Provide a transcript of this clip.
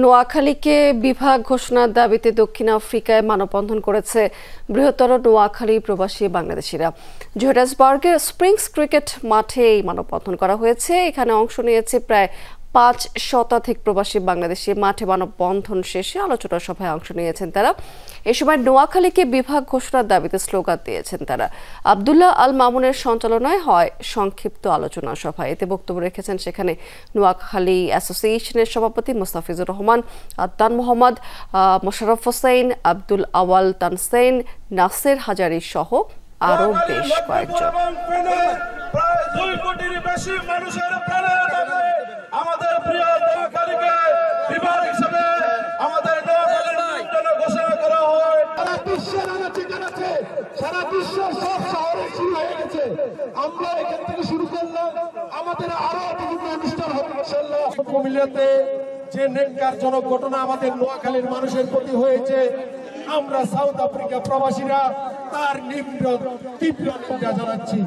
নোয়াখালীকে বিভাগ ঘোষণার দাবিতে দক্ষিণ আফ্রিকায় মানববন্ধন করেছে বৃহত্তর নোয়াখালী প্রবাসী বাংলাদেশিরা। জোহেন্সবার্গের স্প্রিংস ক্রিকেট মাঠে এই মানববন্ধন করা হয়েছে। এখানে অংশ নিয়েছে প্রায় ৫ শতাধিক প্রবাসী বাংলাদেশি। মাঠে মানববন্ধন শেষে আলোচনা সভায় অংশ নিয়েছেন তারা। এ সময় নোয়াখালীকে বিভাগ ঘোষণার দাবিতে স্লোগান দিয়েছেন তারা। আব্দুল্লাহ আল মামুনের সঞ্চালনায় হয় সংক্ষিপ্ত আলোচনা সভা। এতে বক্তব্য রেখেছেন সেখানে নোয়াখালী অ্যাসোসিয়েশনের সভাপতি মোস্তাফিজুর রহমান, আদনান মোহাম্মদ, মোশাররফ হোসেন, আব্দুল আওয়াল তানসেন, নাসের হাজারি সহ আরো বেশ কয়েকজন। আমাদের প্রিয় নোয়াখালীকে বিভাগ হিসেবে আমাদের নোয়াখালীর ঘোষণা করা হয়। সারা বিশ্বের আছে, সারা বিশ্ব সব শহরে শুরু হয়ে গেছে। আমরা এখান থেকে শুরু করলাম, আমাদের আরো বিভিন্ন অনুষ্ঠান হবে ইনশাআল্লাহ। কুমিল্লাতে যে নেককারজনক ঘটনা আমাদের নোয়াখালীর মানুষের প্রতি হয়েছে, আমরা সাউথ আফ্রিকা প্রবাসীরা তার তীব্র নিন্দা জানাচ্ছি।